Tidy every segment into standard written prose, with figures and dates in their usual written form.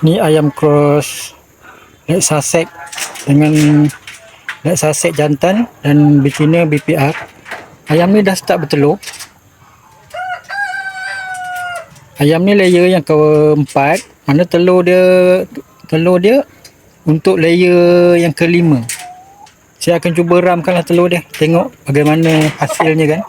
Ni ayam cross Red Sussex dengan Red Sussex jantan dan betina BPR. Ayam ni dah start bertelur. Ayam ni layer yang keempat, mana telur dia untuk layer yang kelima. Saya akan cuba ramkanlah telur dia, tengok bagaimana hasilnya kan.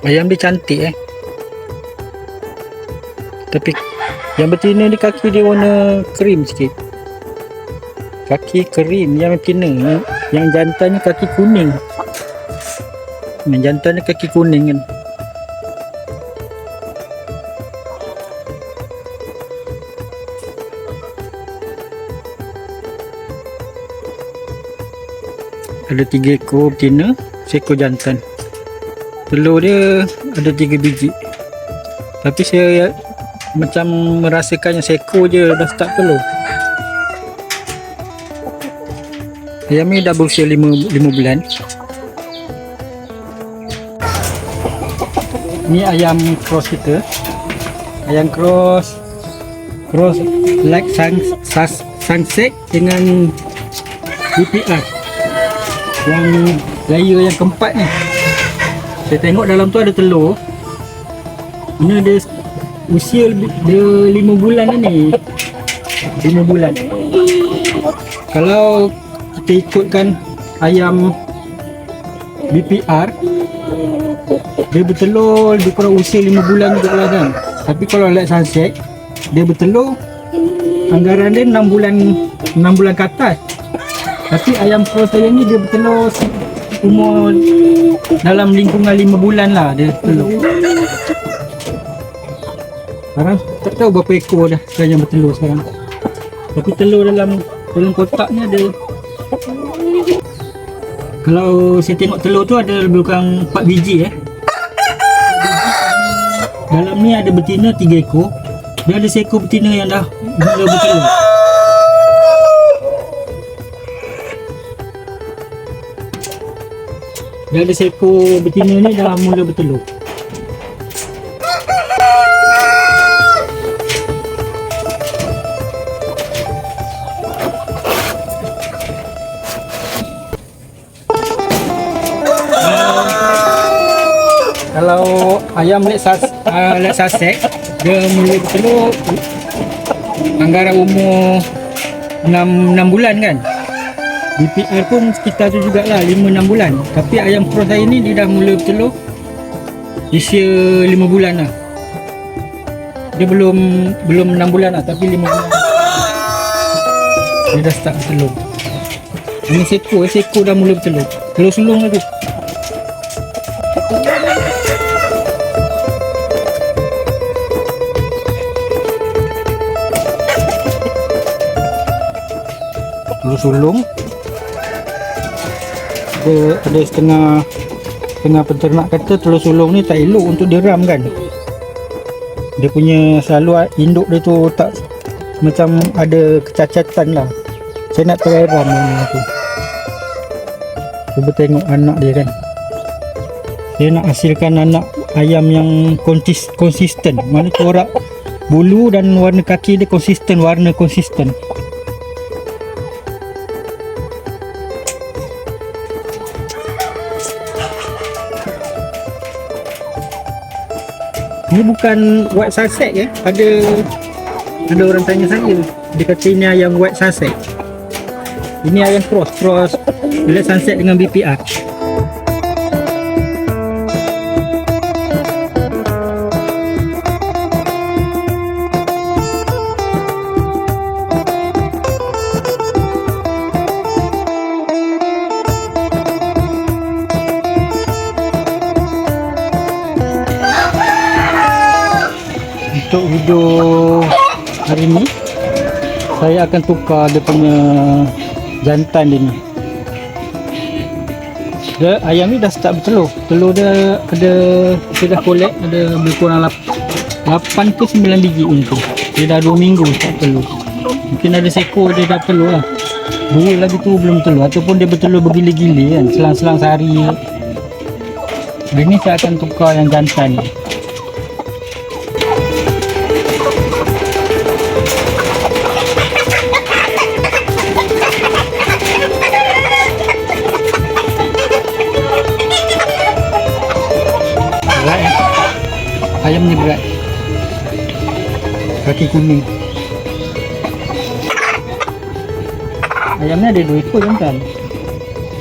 Ayam dia cantik tapi yang betina ni kaki dia warna krim sikit. Kaki krim yang betina, yang jantan ni kaki kuning. Yang jantan ni kaki kuning kan. Ada 3 ekor betina, seekor jantan. Telur dia ada 3 biji. Tapi saya macam merasakan yang seekor je dah start telur. Ayam ni dah berusia 5 bulan. Ni ayam cross kita. Ayam cross like Sussex dengan BPR. Yang layer yang keempat ni. Saya tengok dalam tu ada telur. Ini dia usia dia 5 bulan ni. 5 bulan. Kalau kita ikutkan ayam BPR, dia bertelur lebih kurang usia 5 bulan juga lah kan. Tapi kalau Red Sussex, dia bertelur anggaran dia 6 bulan ke atas. Tapi ayam cross saya ni dia bertelur umur dalam lingkungan 5 bulan lah dia telur. Sekarang tak tahu berapa ekor dah sekarang yang bertelur sekarang. Tapi telur dalam kotak ni ada. Kalau saya tengok telur tu ada lebih kurang 4 biji Dalam ni ada betina 3 ekor. Dia ada seekor betina yang dah mula bertelur. Dia ada seekor betina ni dah mula bertelur. Kalau ayam Red Sussex, dia mula bertelur anggaran umur 6 bulan kan. BPR pun sekitar tu jugalah 5-6 bulan. Tapi ayam cross saya ni dia dah mula bertelur usia 5 bulan lah. Dia belum 6 bulan lah, tapi 5 bulan dia dah start bertelur. Ini seekor dah mula bertelur. Telur sulung lah tu. Telur sulung. Ada setengah penternak kata telur sulung ni tak elok untuk diram kan. Dia punya selalu induk dia tu tak macam ada kecacatan lah. Saya nak try ram tu. Cuba tengok anak dia kan. Dia nak hasilkan anak ayam yang konsisten. Mana corak bulu dan warna kaki dia konsisten, warna konsisten. Ini bukan white Sussex ya. Ada orang tanya saya, dia kata ini ayam white Sussex. Ini ayam cross Black Sunset dengan BPR. Untuk video hari ini saya akan tukar dia punya jantan dia ni. Ayam ni dah start bertelur. Telur dia ada, saya dah collect, ada lebih kurang 8 ke 9 biji ni tu. Dia dah 2 minggu tak telur. Mungkin ada seekor dia dah telur lah. 2 lagi tu belum telur, ataupun dia bertelur bergili-gili kan, selang-selang sehari. Hari ni saya akan tukar yang jantan ni. Ayam ni berat, kaki kuning. Ayam ni ada 2 ekor jantan,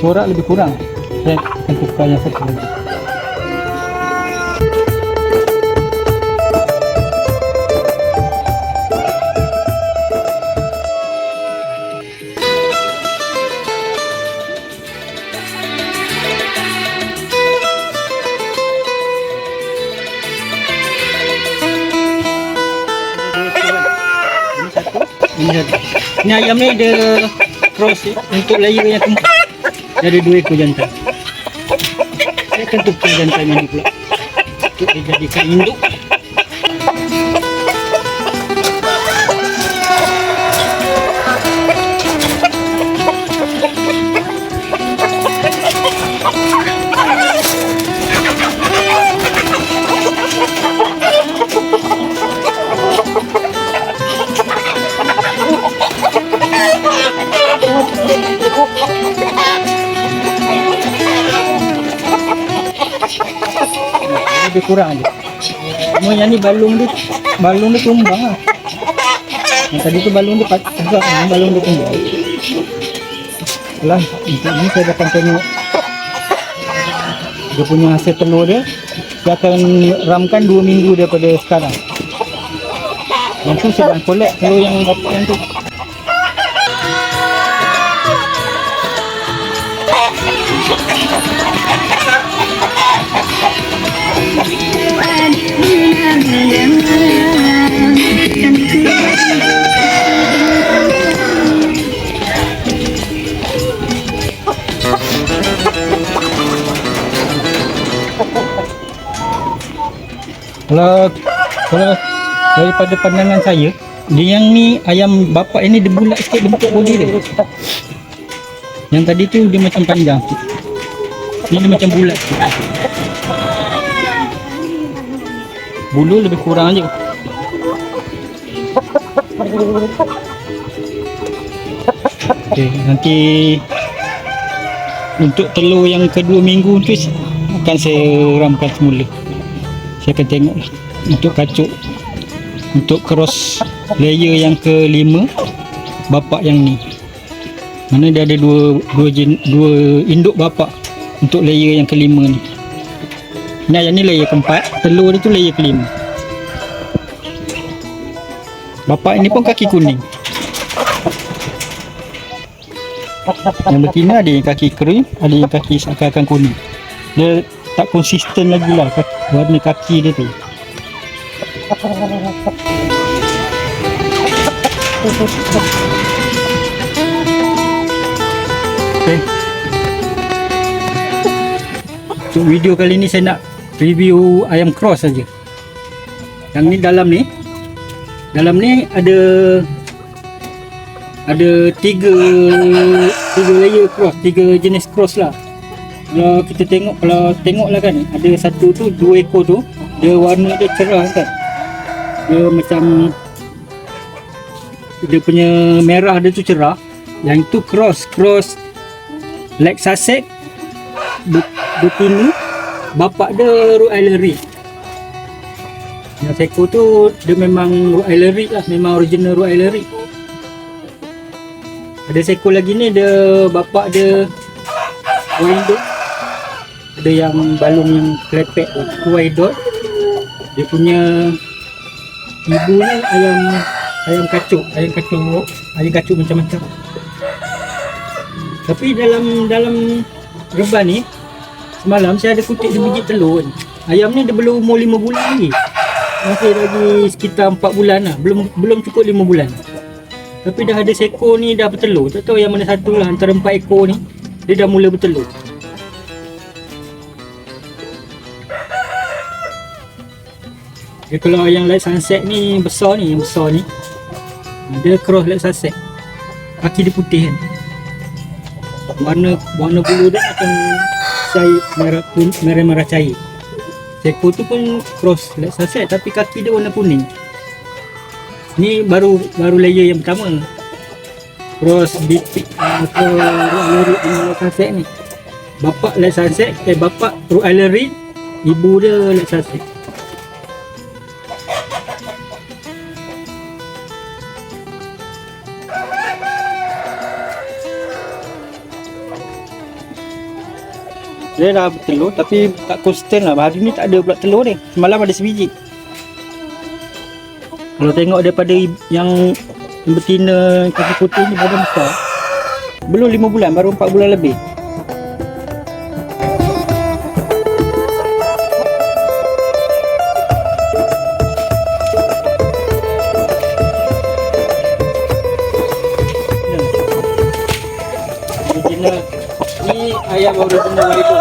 corak lebih kurang. Saya akan tukar yang satu lagi. Ini ayam ni ada cross untuk layer yang keempat. Dia ada 2 ekor jantan. Saya akan tukar jantan yang ni pula untuk dijadikan induk. Lebih kurang aja. Cuma yang ni balung dia tumbang lah. Yang tadi tu balung dia tegak, balung dia tumbang. Lah, untuk ni saya akan tengok dia punya hasil telur dia. Saya akan ramkan 2 minggu daripada sekarang. Yang tu saya akan collect telur yang dapat yang tu. Kalau daripada pandangan saya, dia yang ni ayam bapak ini dia bulat sikit bentuk body dia. Yang tadi tu dia macam panjang. Ni dia macam bulat sikit. Bulu lebih kurang aja. Okay, nanti untuk telur yang kedua minggu tu akan saya ramkan semula. Saya akan tengok lah untuk kacuk, untuk cross layer yang ke-5 bapak yang ni. Mana dia ada dua induk bapak untuk layer yang ke-5 ni. Nah, yang ni layer ke-4, telur dia tu layer ke-5. Bapak ini pun kaki kuning. Yang betina ada yang kaki kering, ada yang kaki seakan-akan kuning. Dia tak konsisten lagi lah warna kaki dia tu. Okay. Untuk video kali ni saya nak review ayam cross saja. Yang ni dalam ni ada tiga layer cross, 3 jenis cross lah. Kalau kita tengok, kalau tengok lah kan, ada satu tu, 2 ekor tu, dia warna dia cerah kan. Dia macam, dia punya merah dia tu cerah. Yang itu cross Black Sussex betina, bapak dia Rottweiler Red. Yang seekor tu dia memang Rottweiler Red lah, memang original Rottweiler Red. Ada seekor lagi ni, dia bapak dia Wyandotte. Ada yang balung yang klepek tu Wyandotte. Dia punya ibu ni ayam kacuk macam-macam. Tapi dalam reban ni, semalam saya ada kutip dia biji telur ni. Ayam ni dia belum umur 5 bulan lagi. Masih lagi sekitar 4 bulan lah. Belum cukup 5 bulan. Tapi dah ada seekor ni dah bertelur. Tak tahu yang mana satu lah antara 4 ekor ni. Dia dah mula bertelur. Dia kalau yang light sunset ni besar ni, yang besar ni, dia cross light sunset. Kaki dia putih kan. Warna bulu dia macam cair merah cair. Seekor tu pun cross light sunset tapi kaki dia warna kuning. Ni baru layer yang pertama. Cross BP Rottweiler light sunset ni. Bapak light sunset, bapak Rottweiler Red, ibu dia light sunset. Dia dah bertelur tapi tak konsisten lah. Hari ni tak ada pula telur ni. Semalam ada sebiji. Kalau tengok daripada yang betina kaki putih ni badan besar. Belum 5 bulan, baru 4 bulan lebih. Betina ni ayam original itu.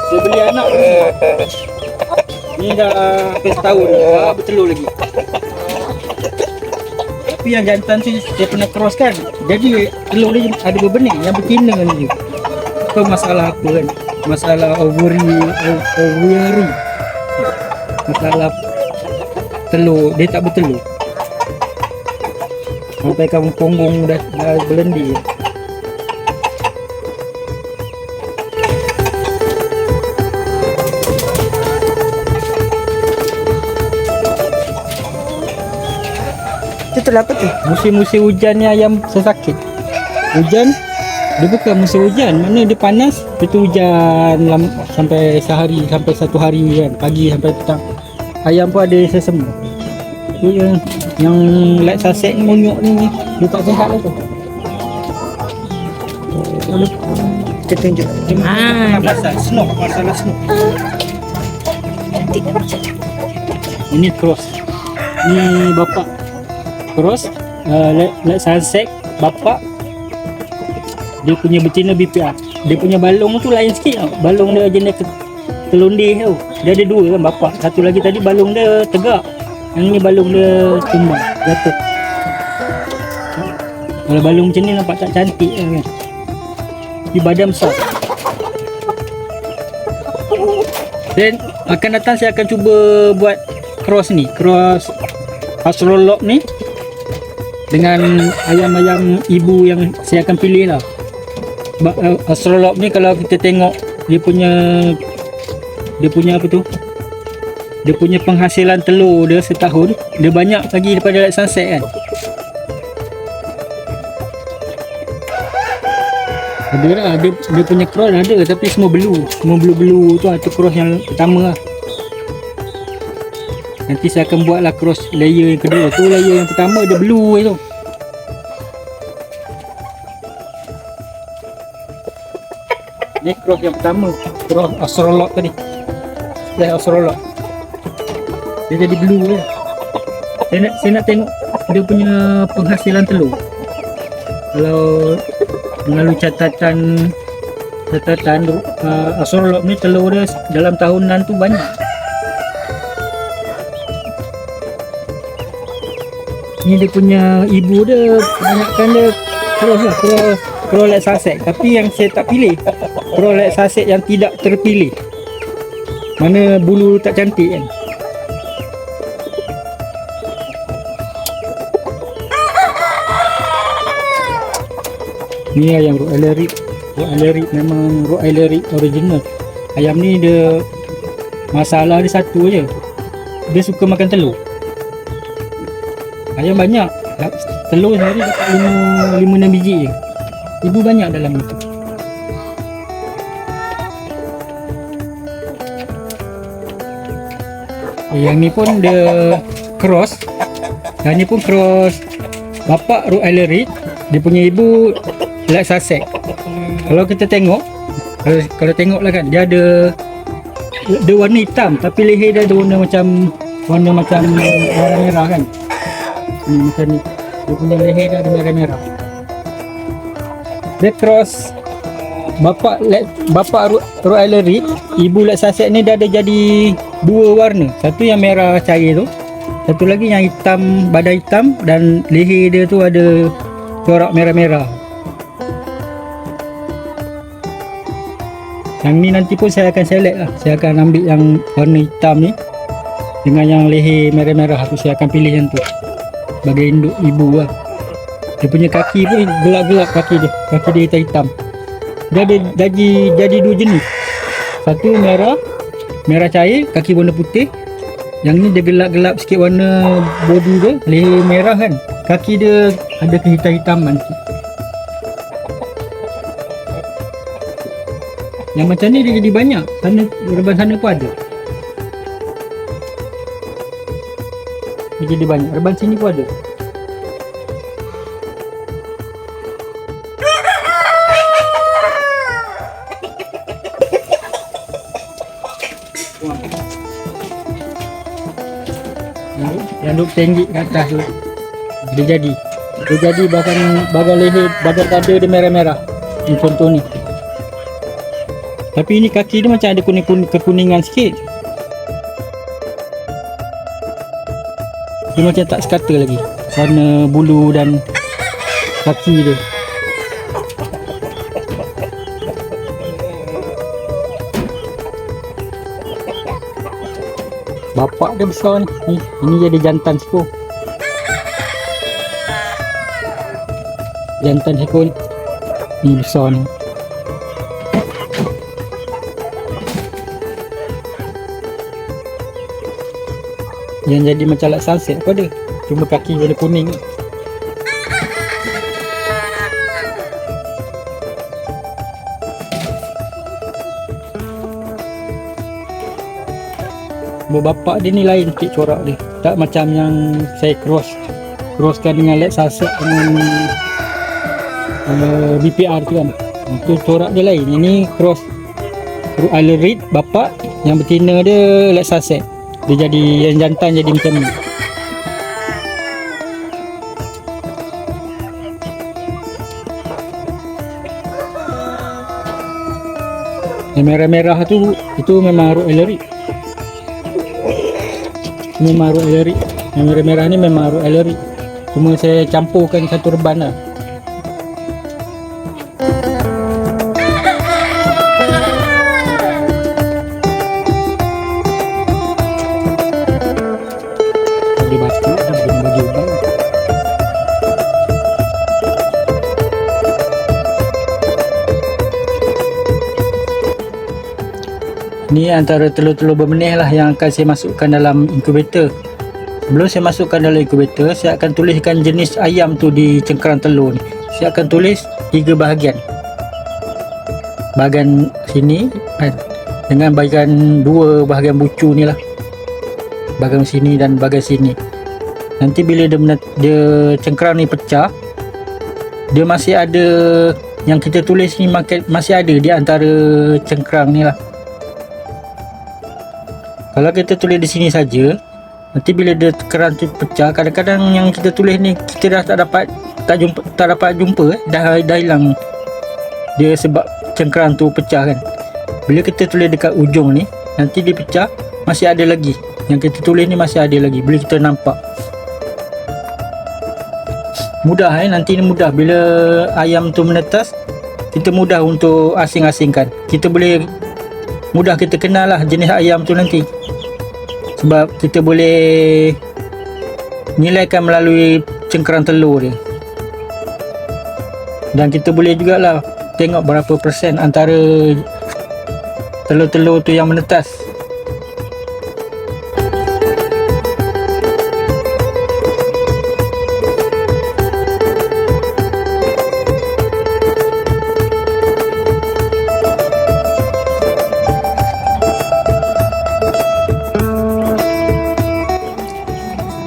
Dia beli anak ni dah hampir setahun, dah bertelur lagi. Tapi yang jantan tu dia pernah cross kan, jadi telur dia ada berbenih, yang betina ni. Apa masalah apa kan? Masalah ovary. Masalah telur, dia tak bertelur. Sampai kamu punggung dah berlendir. Itulah apa tu? Musim-musim hujan ni ayam sesakit. Hujan, dia bukan musim hujan. Mana dia panas, itu hujan sampai sehari, sampai 1 hari kan. Pagi sampai petang. Ayam pun ada sesama. Itu yang light sussex ni, monyok ni, dia tak sihat lah tu. Kita tunjuk. Masalah snow. Ini cross. Ni bapak cross light sunset, bapak dia punya betina BPR. Dia punya balung tu lain sikit tau. Balung dia jenis telondeh tau. Dia ada 2 kan bapak. Satu lagi tadi balung dia tegak. Yang ni balung dia tumbang, jatuh. Kalau balung macam ni nampak tak cantik kan. Di badan besar. Dan akan datang saya akan cuba buat cross ni, cross Australorp ni dengan ayam-ayam ibu yang saya akan pilih lah. Australorp ni kalau kita tengok dia punya apa tu, dia punya penghasilan telur dia setahun dia banyak lagi daripada light sunset kan. Ada lah, dia punya cross ada tapi semua belu tu atau cross yang pertama lah. Nanti saya akan buatlah cross layer yang kedua. Tu layer yang pertama dia blue tu. Ni cross yang pertama, cross Australorp tadi. Dah Australorp. Dia jadi blue je. Saya nak tengok dia punya penghasilan telur. Kalau melalui catatan Australorp ni telur dia dalam tahunan tu banyak. Ni dia punya ibu dia kebanyakan dia cross Crowlet saset, tapi yang saya tak pilih Crowlet saset yang tidak terpilih, mana bulu tak cantik kan. Ni ayam Rottweiler. Rottweiler memang Rottweiler original. Ayam ni dia masalah dia satu je, dia suka makan telur. Ayam banyak, telur sehari dapat 5-6 biji je. Ibu banyak dalam itu. Yang ni pun dia cross. Yang ni pun cross bapak Rottweiler, dia punya ibu Black Sussex. Kalau kita tengok, kalau tengok lah kan, dia ada warna hitam tapi leher dia ada warna macam merah-merah kan. Ni macam ni, dia punya leher dia ada merah-merah. Dia cross bapak Rottweiler, ibu Black Sussex ni dah ada jadi dua warna. Satu yang merah cair tu, satu lagi yang hitam, badan hitam dan leher dia tu ada corak merah-merah. Yang ni nanti pun saya akan select lah. Saya akan ambil yang warna hitam ni dengan yang leher merah-merah tu, saya akan pilih yang tu sebagai induk ibu lah. Dia punya kaki pun gelap-gelap, kaki dia hitam-hitam. Dia ada jadi dua jenis. Satu merah cair, kaki warna putih. Yang ni dia gelap-gelap sikit warna body dia, leher merah kan, kaki dia ada kehitam-hitaman sikit. Yang macam ni dia jadi banyak. Sana, reban sana pun ada. Dia jadi banyak. Reban sini pun ada. Yang duk tenggik kat atas tu, dia jadi bahagian leher, bahagian dada dia merah-merah. Ni contoh ni. Tapi ni kaki dia macam ada kekuningan sikit. Dia macam tak sekata lagi warna bulu dan kaki dia. Bapak dia besar ni. Ini jadi jantan sekor. Jantan sekor ni besar ni. Yang jadi macam Black Sussex apa dia, cuma kaki warna kuning. Bapak dia ni lain sikit corak dia, tak macam yang saya crosskan dengan Black Sussex dengan BPR tu kan. Itu corak dia lain. Ini cross Rottweiler bapak, yang betina dia Black Sussex. Dia jadi yang jantan jadi macam ni. Yang merah-merah tu itu memang Rottweiler. Memang Rottweiler. Yang merah-merah ni memang Rottweiler. Cuma saya campurkan satu reban lah. Dia batu dan bagi baju ubang. Ni antara telur-telur berbenih lah yang akan saya masukkan dalam inkubator. Sebelum saya masukkan dalam inkubator, saya akan tuliskan jenis ayam tu di cengkerang telur ni. Saya akan tulis 3 bahagian. Bahagian sini kan, dengan bahagian 2 bahagian bucu ni lah. Bahagian sini dan bahagian sini. Nanti bila dia cengkerang ni pecah, dia masih ada yang kita tulis ni, masih ada di antara cengkerang ni lah. Kalau kita tulis di sini saja, nanti bila dia kerang tu pecah, kadang-kadang yang kita tulis ni kita dah tak dapat jumpa, dah hilang dia sebab cengkerang tu pecah kan. Bila kita tulis dekat ujung ni, nanti dia pecah, masih ada lagi. Yang kita tulis ni masih ada lagi, boleh kita nampak. Mudah nanti ni mudah bila ayam tu menetas, kita mudah untuk asing-asingkan. Kita boleh mudah kita kenal lah jenis ayam tu nanti, sebab kita boleh nilaikan melalui cengkerang telur dia. Dan kita boleh jugalah tengok berapa persen antara telur-telur tu yang menetas.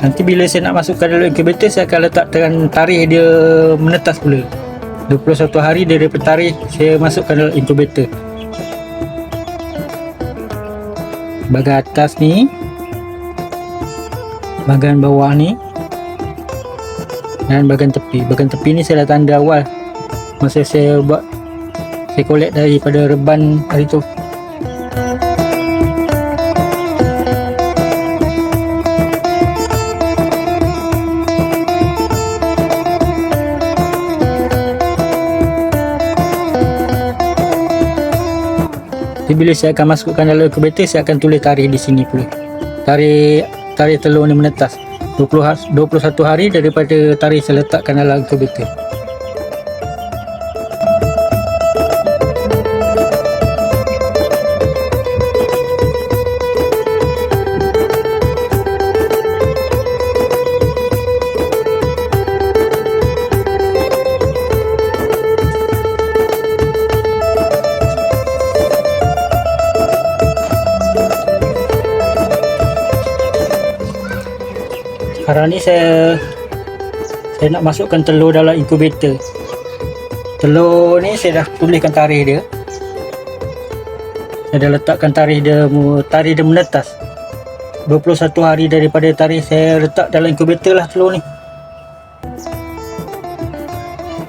Nanti bila saya nak masukkan dalam inkubator, saya akan letakkan tarikh dia menetas pula. 21 hari daripada tarikh saya masukkan dalam inkubator. Bahagian atas ni, bahagian bawah ni, dan bahagian tepi. Bahagian tepi ni saya dah tanda awal masa saya buat, saya collect daripada reban hari tu. Jadi bila saya akan masukkan dalam inkubator, saya akan tulis tarikh di sini pula. Tarikh telur ni menetas 21 hari daripada tarikh saya letakkan dalam inkubator. Sekarang ni saya nak masukkan telur dalam inkubator. Telur ni saya dah tuliskan tarikh dia. Saya dah letakkan tarikh dia menetas 21 hari daripada tarikh saya letak dalam inkubator lah telur ni.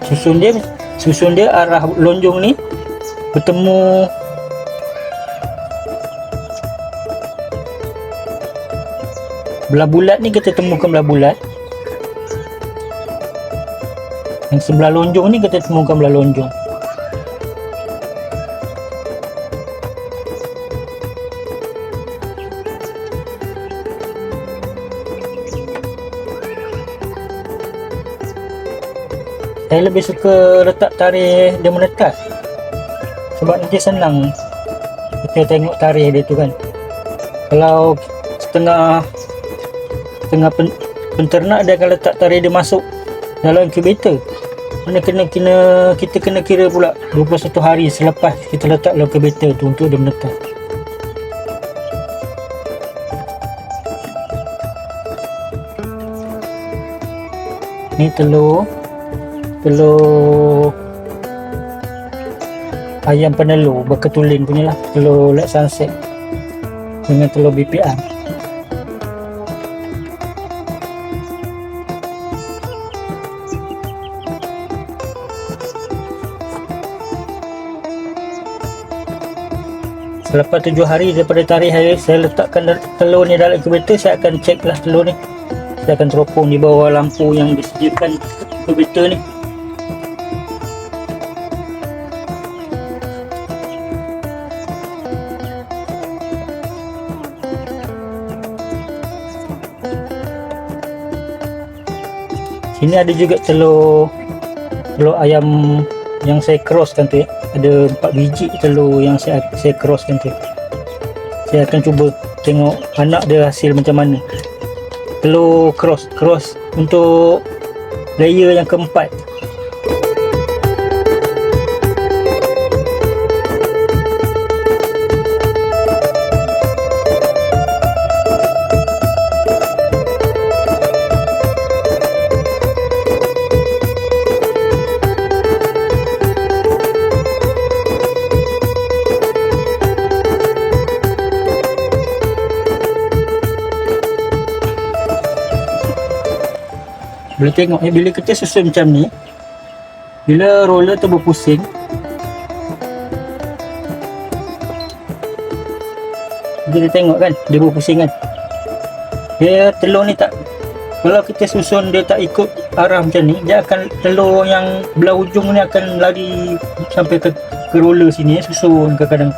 Susun dia arah lonjong ni bertemu belah bulat ni, kita temukan belah bulat. Yang sebelah lonjong ni kita temukan belah lonjong. Saya lebih suka letak tarikh dia menetas, sebab nanti senang kita tengok tarikh dia tu kan. Kalau setengah penternak, dia akan letak tarikh dia masuk dalam inkubator, mana kita kena kira pula 21 hari selepas kita letak dalam inkubator tu untuk dia menetas. Ni telur ayam penelur berketulin punya lah, telur Lake Sunset dengan telur BPR. Selepas 7 hari daripada tarikh hari saya letakkan telur ni dalam inkubator, saya akan cek lah telur ni. Saya akan teropong di bawah lampu yang disediakan inkubator ni. Sini ada juga telur ayam yang saya crosskan tu ya. Ada 4 biji telur yang saya crosskan tu. Saya akan cuba tengok anak dia hasil macam mana. Telur cross untuk layer yang keempat. Boleh tengok bila kita susun macam ni, bila roller tu berpusing, kita tengok kan dia berpusing kan. Dia telur ni tak, kalau kita susun dia tak ikut arah macam ni, dia akan telur yang belah hujung ni akan lari sampai ke roller sini, susun kadang-kadang.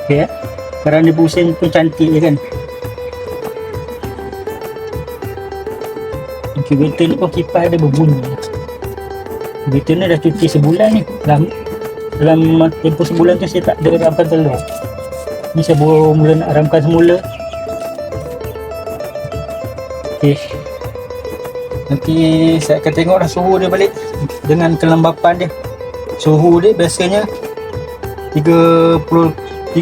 Okey, sekarang dia pusing pun cantik je kan. Incubator ni pun kipas dia berbunyi. Incubator ni dah cuti sebulan ni. Dalam tempoh sebulan tu saya tak ada rampan telur. Ni saya baru mula nak ramkan semula. Okey, nanti saya akan tengoklah suhu dia balik dengan kelembapan dia. Suhu dia biasanya 37.8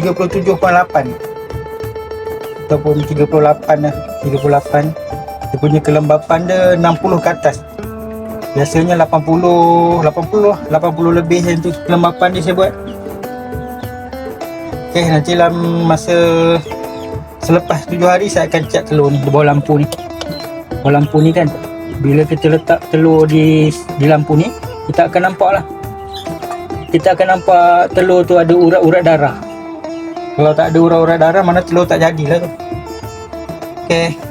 ataupun 38 lah, 38. Dia punya kelembapan dia 60 ke atas. Biasanya 80 lebih macam tu kelembapan dia saya buat. Okey, nanti dalam masa selepas 7 hari saya akan cat telur ni di bawah lampu ni. Bawah lampu ni kan, bila kita letak telur di lampu ni, kita akan nampak lah. Kita akan nampak telur tu ada urat-urat darah. Kalau tak ada urat-urat darah, mana telur tak jadilah tu. Okey.